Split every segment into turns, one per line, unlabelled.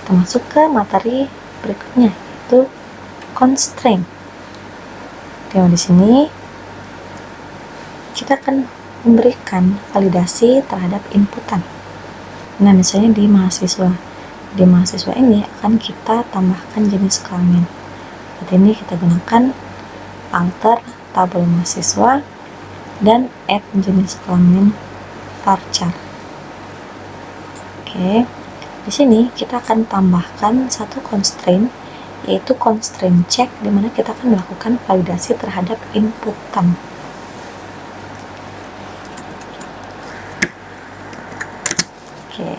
Kita masuk ke materi berikutnya, yaitu constraint. Di sini kita akan memberikan validasi terhadap inputan. Nah, misalnya di mahasiswa. Di mahasiswa ini akan kita tambahkan jenis kelamin. Saat ini kita gunakan alter tabel mahasiswa dan add jenis kelamin varchar. Oke. Di sini kita akan tambahkan satu constraint, yaitu constraint check, di mana kita akan melakukan validasi terhadap inputan. Oke,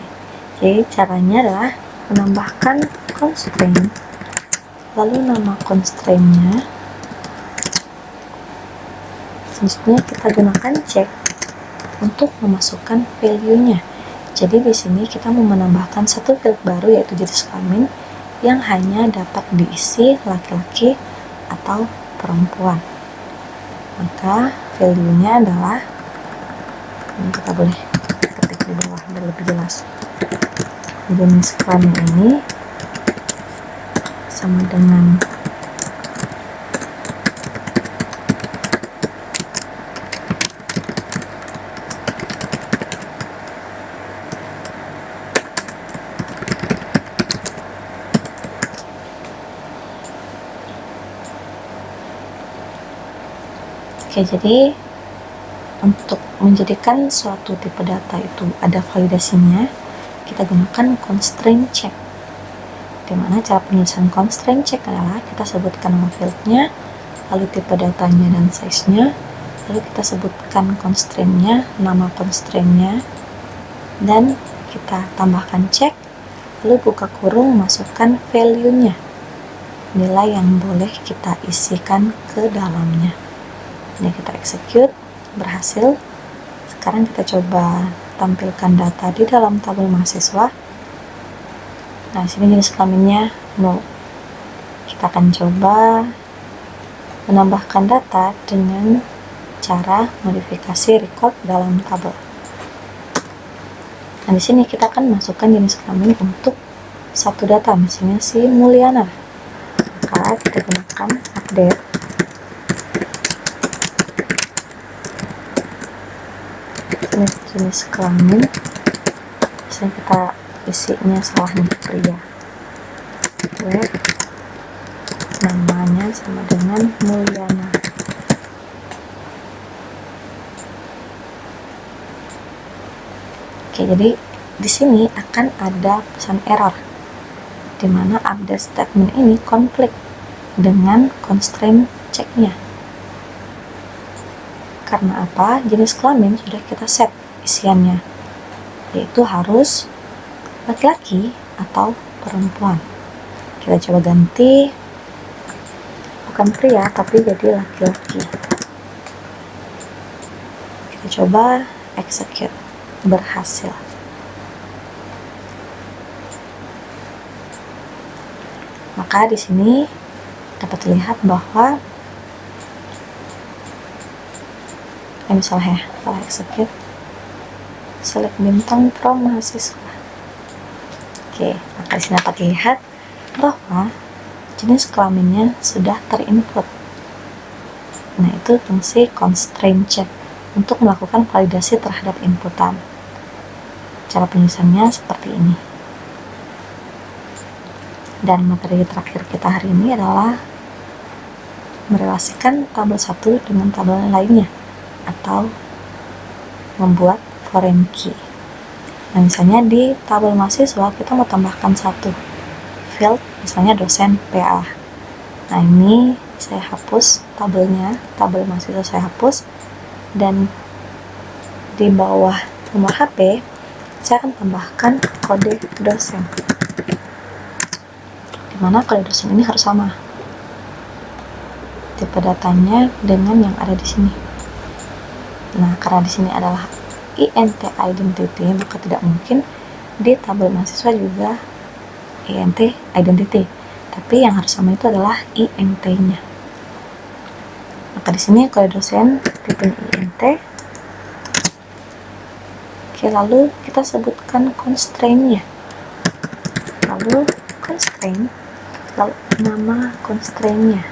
jadi caranya adalah menambahkan constraint, lalu nama constraint-nya. Selanjutnya kita gunakan check untuk memasukkan value-nya. Jadi di sini kita mau menambahkan satu field baru, yaitu jenis kelamin yang hanya dapat diisi laki-laki atau perempuan. Maka value-nya adalah, ini kita boleh ketik di bawah biar lebih jelas. Jenis kelamin ini sama dengan Oke, jadi untuk menjadikan suatu tipe data itu ada validasinya, kita gunakan constraint check. Dimana cara penyelesaian constraint check adalah kita sebutkan nama fieldnya, lalu tipe datanya dan size-nya, lalu kita sebutkan constraint-nya, nama constraint-nya, dan kita tambahkan check, lalu buka kurung, masukkan value-nya, nilai yang boleh kita isikan ke dalamnya. Ini kita execute, berhasil. Sekarang kita coba tampilkan data di dalam tabel mahasiswa. Nah, sini jenis kelaminnya 0. Kita akan coba menambahkan data dengan cara modifikasi record dalam tabel. Nah, di sini kita akan masukkan jenis kelamin untuk satu data, misalnya si Mulyana. Maka kita gunakan update. Jenis kelamin, misalnya kita isinya salah nih, pria. Namanya sama dengan Mulyana. Oke, jadi di sini akan ada pesan error, di mana update statement ini konflik dengan constraint check-nya. Karena apa? Jenis kelamin sudah kita set isiannya, yaitu harus laki-laki atau perempuan. Kita coba ganti, bukan pria tapi jadi laki-laki. Kita coba execute, berhasil. Maka di sini dapat dilihat bahwa misalnya setelah execute, select bintang from mahasiswa. Oke, maka di sini dapat dilihat bahwa jenis kelaminnya sudah terinput. Nah, itu fungsi constraint check untuk melakukan validasi terhadap inputan. Cara penyelesaiannya seperti ini. Dan materi terakhir kita hari ini adalah merelasikan tabel satu dengan tabel lainnya, atau membuat foreign key. Nah, misalnya di tabel mahasiswa kita mau tambahkan satu field, misalnya dosen PA. Nah, ini saya hapus tabelnya, tabel mahasiswa saya hapus, dan di bawah nomor HP saya akan tambahkan kode dosen, dimana kode dosen ini harus sama tipe datanya dengan yang ada di sini. Nah, karena di sini adalah INT identity, maka tidak mungkin di tabel mahasiswa juga INT identity, tapi yang harus sama itu adalah INT-nya. Maka di sini kode dosen tipe INT. Oke, lalu kita sebutkan constraint-nya. Lalu lalu constraint, lalu nama constraint-nya.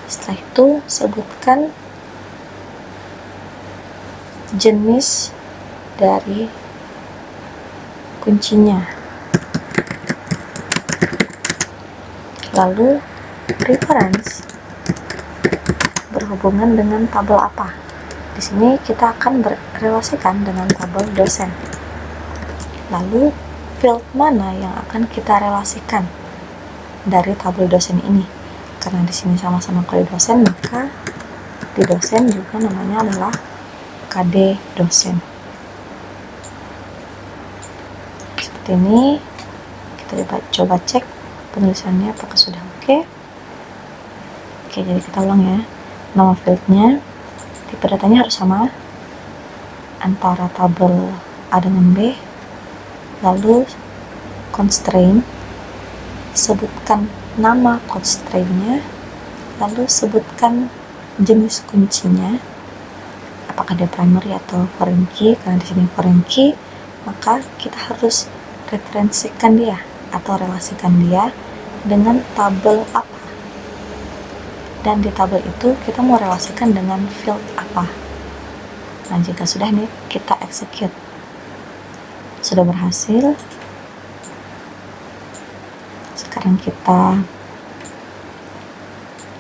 Setelah itu sebutkan jenis dari kuncinya, lalu reference berhubungan dengan tabel apa. Di sini kita akan berrelasikan dengan tabel dosen. Lalu field mana yang akan kita relasikan dari tabel dosen ini? Karena di sini sama-sama kode dosen, maka di dosen juga namanya adalah KD dosen. Seperti ini, kita coba cek penulisannya apakah sudah oke. Oke, jadi kita ulang ya. Nama fieldnya, tipe datanya harus sama antara tabel A dengan B. Lalu constraint, sebutkan nama constraint-nya, lalu sebutkan jenis kuncinya, apakah dia primary atau foreign key. Karena di sini foreign key, maka kita harus referensikan dia atau relasikan dia dengan tabel apa. Dan di tabel itu kita mau relasikan dengan field apa. Nah, jika sudah nih, kita execute. Sudah berhasil. Sekarang kita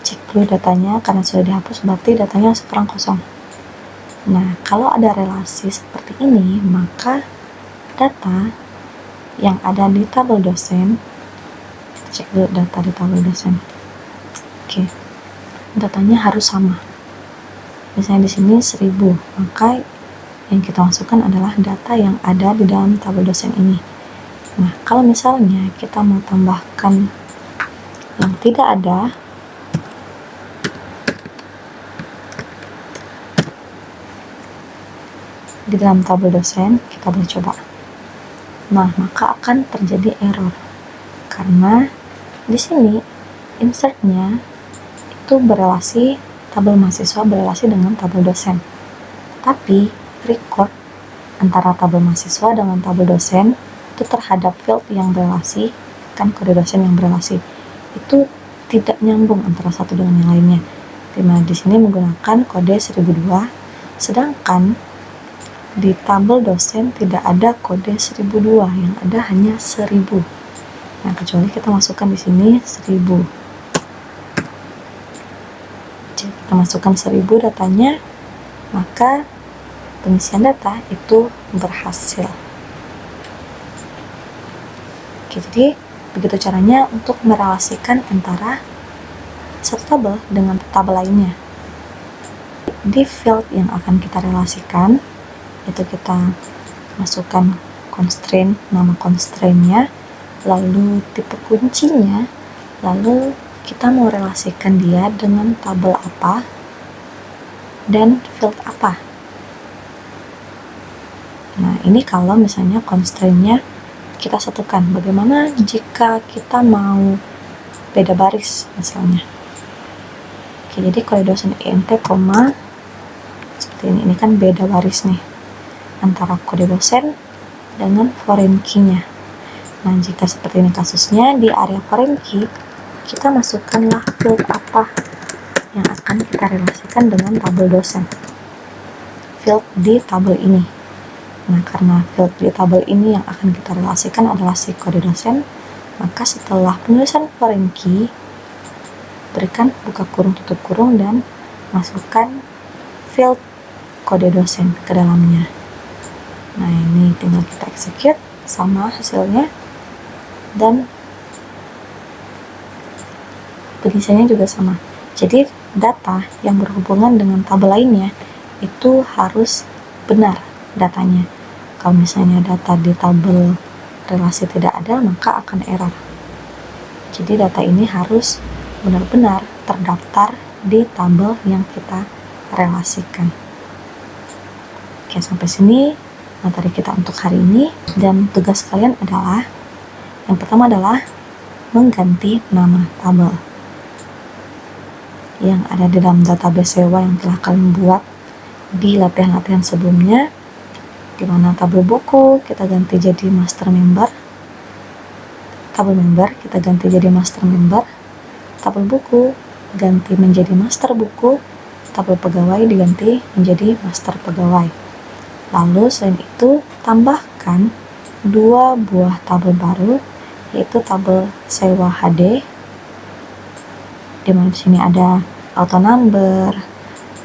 cek dulu datanya, karena sudah dihapus berarti datanya sekarang kosong. Nah, kalau ada relasi seperti ini, maka data yang ada di tabel dosen, cek dulu data di tabel dosen. Oke, datanya harus sama. Misalnya di sini 1000, maka yang kita masukkan adalah data yang ada di dalam tabel dosen ini. Nah, kalau misalnya kita mau tambahkan yang tidak ada, di dalam tabel dosen, kita boleh coba. Nah, maka akan terjadi error karena di sini insertnya itu berelasi, tabel mahasiswa berelasi dengan tabel dosen, tapi record antara tabel mahasiswa dengan tabel dosen itu terhadap field yang berelasi, kan kode dosen yang berelasi, itu tidak nyambung antara satu dengan yang lainnya. Dimana di sini menggunakan kode 1002, sedangkan di tabel dosen tidak ada kode 1002, yang ada hanya 1000. Nah, kecuali kita masukkan di sini 1000. Jika kita masukkan 1000 datanya, maka pengisian data itu berhasil. Oke, jadi begitu caranya untuk merelasikan antara satu tabel dengan tabel lainnya. Di field yang akan kita relasikan, itu kita masukkan constraint, nama constraint-nya, lalu tipe kuncinya, lalu kita mau relasikan dia dengan tabel apa dan field apa. Nah, ini kalau misalnya constraint-nya kita satukan. Bagaimana jika kita mau beda baris misalnya? Oke, jadi kode dosen INT, seperti ini kan beda baris nih antara kode dosen dengan foreign key-nya. Nah, jika seperti ini kasusnya, di area foreign key kita masukkanlah field apa yang akan kita relasikan dengan tabel dosen, field di tabel ini. Nah, karena field di tabel ini yang akan kita relasikan adalah si kode dosen, maka setelah penulisan foreign key, berikan buka kurung tutup kurung dan masukkan field kode dosen ke dalamnya. Nah, ini tinggal kita execute, sama hasilnya, dan pengisiannya juga sama. Jadi data yang berhubungan dengan tabel lainnya itu harus benar datanya. Kalau misalnya data di tabel relasi tidak ada, maka akan error. Jadi data ini harus benar-benar terdaftar di tabel yang kita relasikan. Oke, sampai sini materi kita untuk hari ini, dan tugas kalian adalah yang pertama adalah mengganti nama tabel yang ada di dalam database sewa yang telah kalian buat di latihan-latihan sebelumnya. di mana tabel buku kita ganti jadi master member, tabel member kita ganti jadi master member, tabel buku ganti menjadi master buku, tabel pegawai diganti menjadi master pegawai. Lalu selain itu tambahkan 2 buah tabel baru, yaitu tabel sewa HD, di mana di sini ada auto number,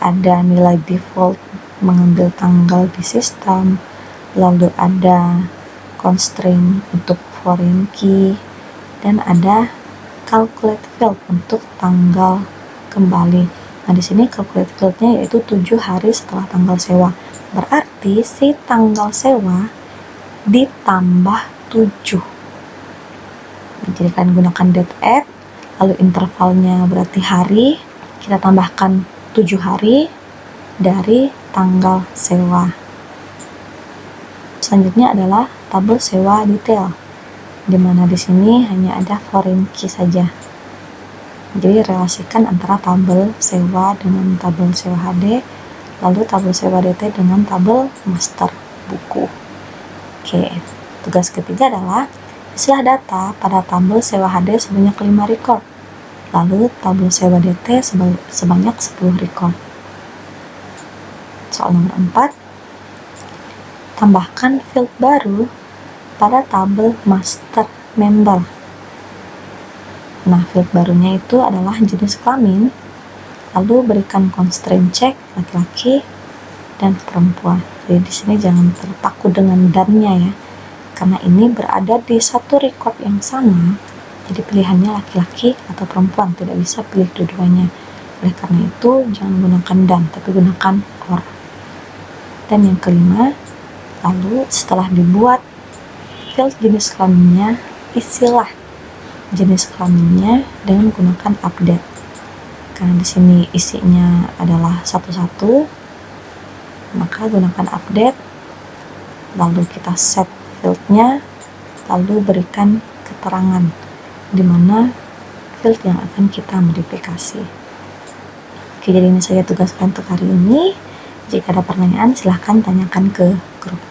ada nilai default mengambil tanggal di sistem, lalu ada constraint untuk foreign key, dan ada calculate field untuk tanggal kembali. Nah, di sini calculate field-nya yaitu 7 hari setelah tanggal sewa. Berarti si tanggal sewa ditambah 7. Jadi kalian gunakan date add, lalu intervalnya berarti hari, kita tambahkan 7 hari dari tanggal sewa. Selanjutnya adalah tabel sewa detail, di mana di sini hanya ada foreign key saja. Jadi relasikan antara tabel sewa dengan tabel sewa HD, lalu tabel sewa DT dengan tabel master buku. Oke, tugas ketiga adalah isilah data pada tabel sewa HD sebanyak 5 record, lalu tabel sewa DT sebanyak 10 record. Soal nomor 4, tambahkan field baru pada tabel master member. Nah, field barunya itu adalah jenis kelamin, lalu berikan constraint check laki-laki dan perempuan. Jadi di sini jangan terpaku dengan dan-nya ya, karena ini berada di satu record yang sama. Jadi pilihannya laki-laki atau perempuan, tidak bisa pilih dua-duanya. Oleh karena itu jangan gunakan dan, tapi gunakan or. Dan yang kelima, lalu setelah dibuat field jenis kelaminnya, isilah jenis kelaminnya dengan menggunakan update. Karena di sini isinya adalah satu-satu, maka gunakan update, lalu kita set fieldnya, lalu berikan keterangan di mana field yang akan kita modifikasi. Oke, jadi ini saja tugas kalian untuk hari ini. Jika ada pertanyaan, silahkan tanyakan ke grup.